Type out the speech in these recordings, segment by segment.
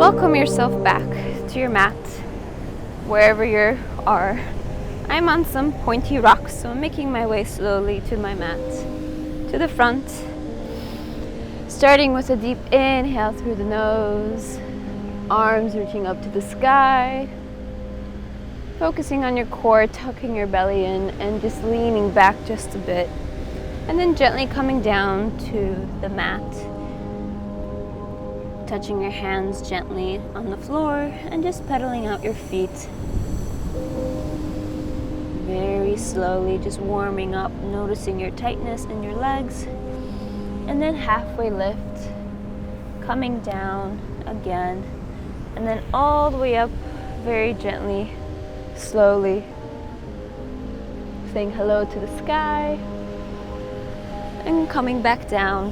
welcome yourself back to your mat, wherever you are. I'm on some pointy rocks, so I'm making my way slowly to my mat, to the front. Starting with a deep inhale through the nose, arms reaching up to the sky. Focusing on your core, tucking your belly in, and just leaning back just a bit. And then gently coming down to the mat. Touching your hands gently on the floor and just pedaling out your feet. Very slowly, just warming up, noticing your tightness in your legs. And then halfway lift, coming down again. And then all the way up, very gently, slowly. Saying hello to the sky. And coming back down.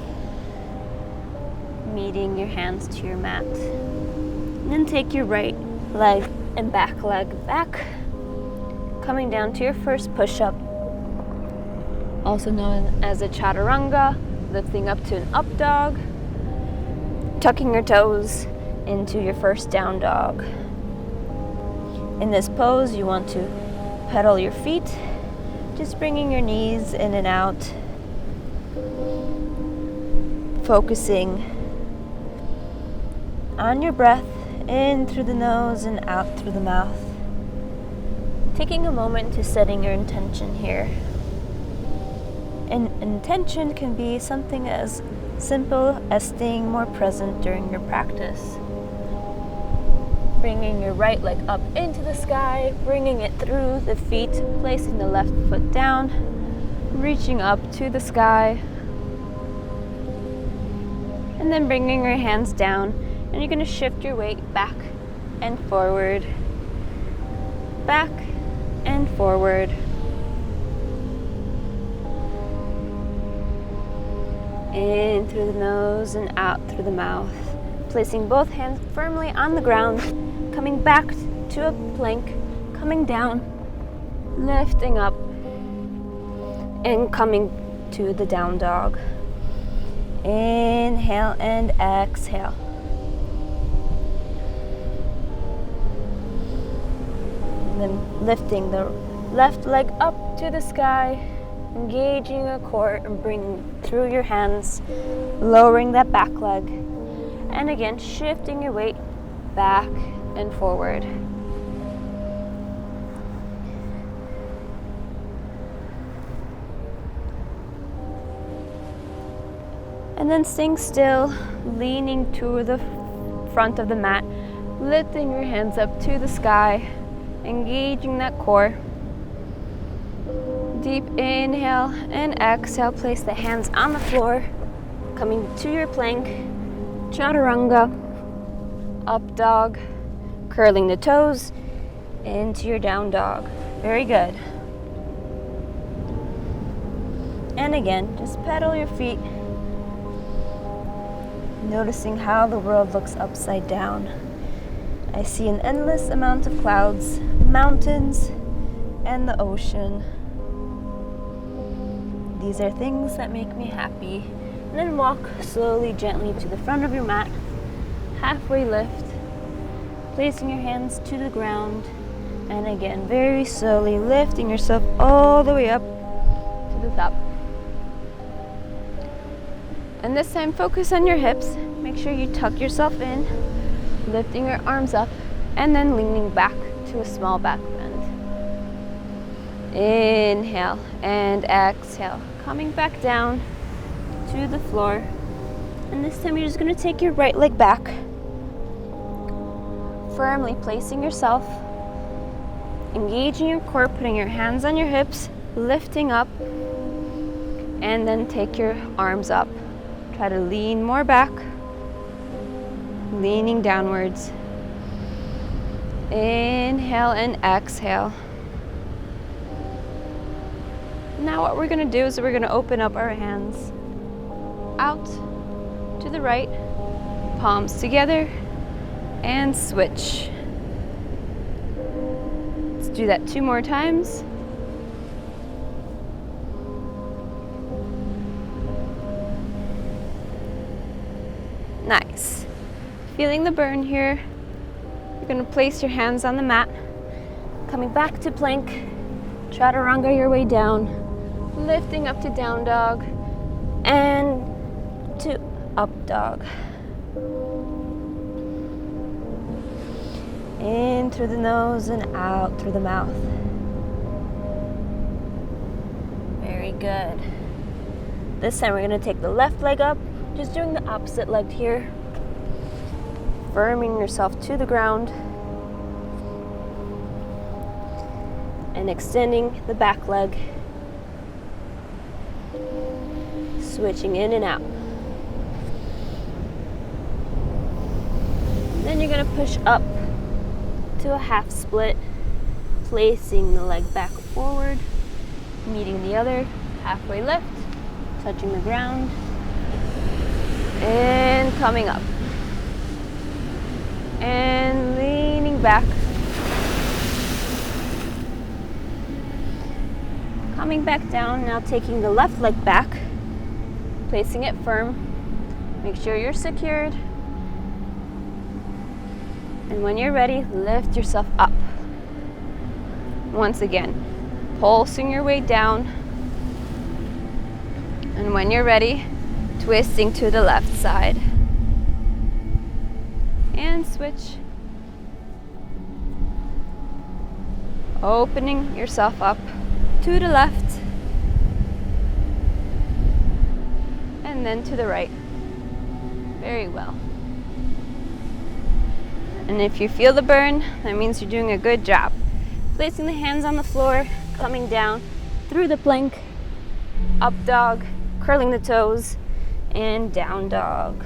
Meeting your hands to your mat. And then take your right leg and back leg back. Coming down to your first push-up, also known as a chaturanga, lifting up to an up dog, tucking your toes into your first down dog. In this pose, you want to pedal your feet, just bringing your knees in and out, focusing on your breath, in through the nose and out through the mouth. Taking a moment to setting your intention here. An intention can be something as simple as staying more present during your practice. Bringing your right leg up into the sky, bringing it through the feet, placing the left foot down, reaching up to the sky, and then bringing your hands down, and you're going to shift your weight back and forward, back and forward. In through the nose and out through the mouth. Placing both hands firmly on the ground, coming back to a plank, coming down, lifting up, and coming to the down dog. Inhale and exhale. And then lifting the left leg up to the sky, engaging your core and bringing through your hands, lowering that back leg. And again, shifting your weight back and forward. And then staying still, leaning to the front of the mat, lifting your hands up to the sky, engaging that core. Deep inhale and exhale, place the hands on the floor, coming to your plank, chaturanga, up dog, curling the toes into your down dog. Very good. And again, just pedal your feet, noticing how the world looks upside down. I see an endless amount of clouds, mountains, and the ocean. These are things that make me happy. And then walk slowly, gently to the front of your mat. Halfway lift, placing your hands to the ground. And again, very slowly lifting yourself all the way up to the top. And this time, focus on your hips. Make sure you tuck yourself in, lifting your arms up, and then leaning back to a small back bend. Inhale and exhale. Coming back down to the floor. And this time you're just going to take your right leg back. Firmly placing yourself. Engaging your core, putting your hands on your hips, lifting up. And then take your arms up. Try to lean more back. Leaning downwards. Inhale and exhale. Now what we're going to do is we're going to open up our hands out to the right, palms together, and switch. Let's do that 2 more times. Nice. Feeling the burn here, you're going to place your hands on the mat, coming back to plank, chaturanga your way down, lifting up to down dog, and to up dog. In through the nose and out through the mouth. Very good. This time we're going to take the left leg up, just doing the opposite leg here. Firming yourself to the ground. And extending the back leg. Switching in and out. Then you're going to push up to a half split, placing the leg back forward, meeting the other, halfway lift, touching the ground, and coming up. And leaning back. Coming back down, now taking the left leg back, placing it firm. Make sure you're secured. And when you're ready, lift yourself up. Once again, pulsing your way down. And when you're ready, twisting to the left side. And switch. Opening yourself up to the left. And then to the right. Very well. And if you feel the burn, that means you're doing a good job. Placing the hands on the floor, coming down through the plank, up dog, curling the toes, and down dog.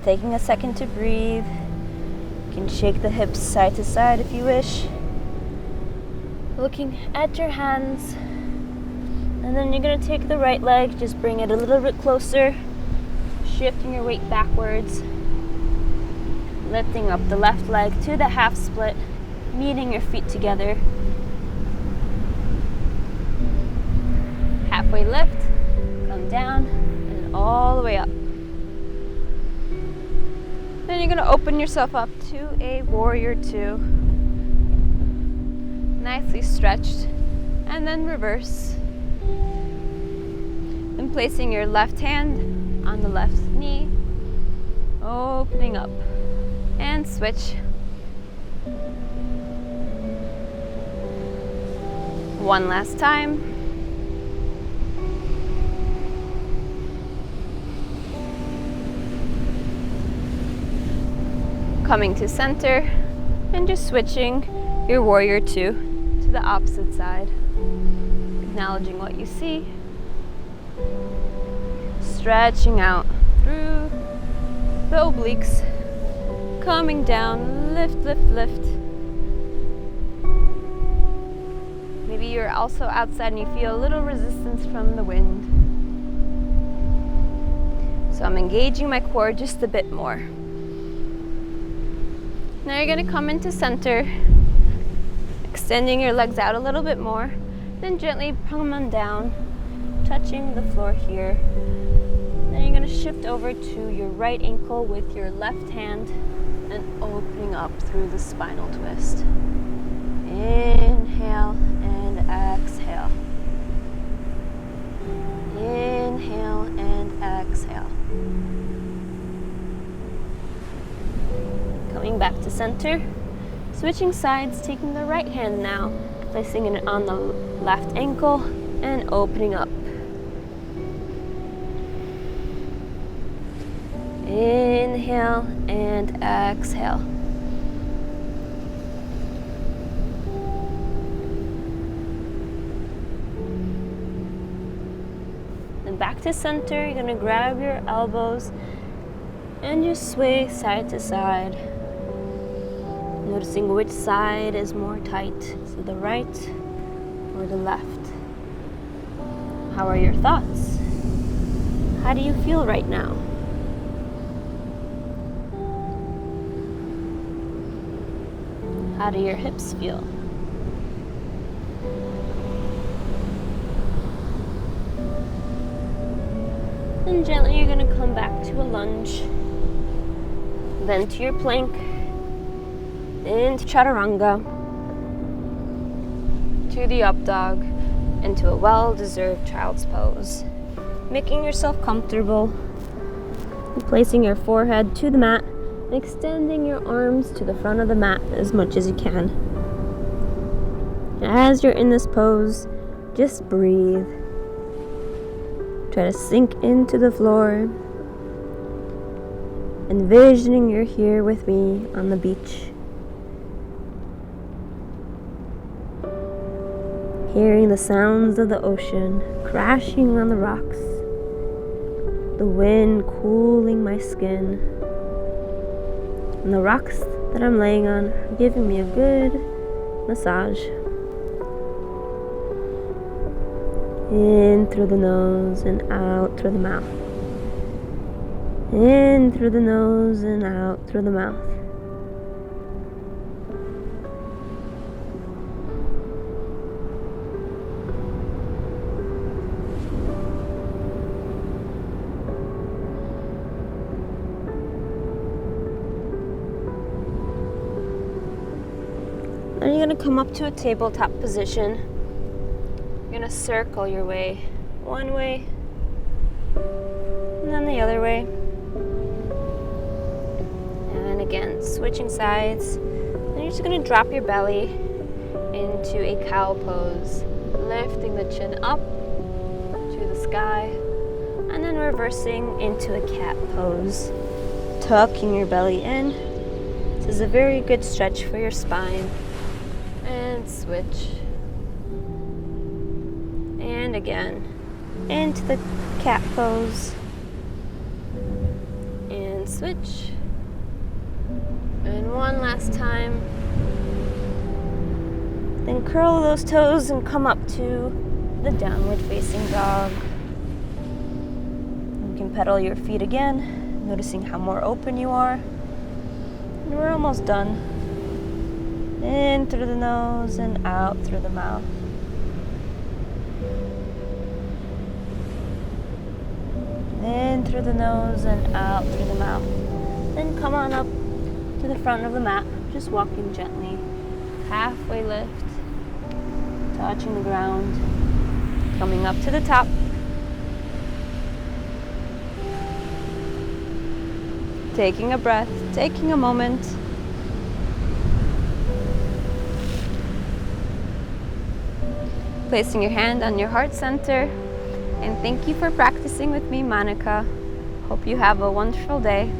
Taking a second to breathe. You can shake the hips side to side if you wish. Looking at your hands. And then you're going to take the right leg, just bring it a little bit closer. Shifting your weight backwards, lifting up the left leg to the half split, meeting your feet together. Halfway lift, come down, and all the way up. Then you're going to open yourself up to a warrior two. Nicely stretched, and then reverse. Then placing your left hand on the left knee, opening up, and switch. One last time. Coming to center, and just switching your warrior two to the opposite side. Acknowledging what you see. Stretching out through the obliques, coming down, lift, lift, lift. Maybe you're also outside and you feel a little resistance from the wind. So I'm engaging my core just a bit more. Now you're going to come into center, extending your legs out a little bit more, then gently come on down, touching the floor here. Then you're going to shift over to your right ankle with your left hand and opening up through the spinal twist. Inhale and exhale. Inhale and exhale. Coming back to center. Switching sides, taking the right hand now, placing it on the left ankle and opening up. Inhale and exhale. Then back to center, you're going to grab your elbows and just sway side to side. Noticing which side is more tight, so the right or the left. How are your thoughts? How do you feel right now? How do your hips feel? And gently you're going to come back to a lunge, then to your plank, into chaturanga, to the up dog, and to a well-deserved child's pose. Making yourself comfortable, placing your forehead to the mat, and extending your arms to the front of the mat as much as you can. As you're in this pose, just breathe. Try to sink into the floor, envisioning you're here with me on the beach. Hearing the sounds of the ocean crashing on the rocks, the wind cooling my skin, and the rocks that I'm laying on are giving me a good massage. In through the nose and out through the mouth. In through the nose and out through the mouth. Then you're going to come up to a tabletop position. You're going to circle your way one way and then the other way. And again, switching sides. Then you're just going to drop your belly into a cow pose, lifting the chin up to the sky, and then reversing into a cat pose, tucking your belly in. This is a very good stretch for your spine. And switch. And again, into the cat pose. And switch. And one last time. Then curl those toes and come up to the downward facing dog. You can pedal your feet again, noticing how more open you are. And we're almost done. In through the nose and out through the mouth. In through the nose and out through the mouth. Then come on up to the front of the mat, just walking gently. Halfway lift, touching the ground, coming up to the top. Taking a breath, taking a moment. Placing your hand on your heart center. And thank you for practicing with me, Monika. Hope you have a wonderful day.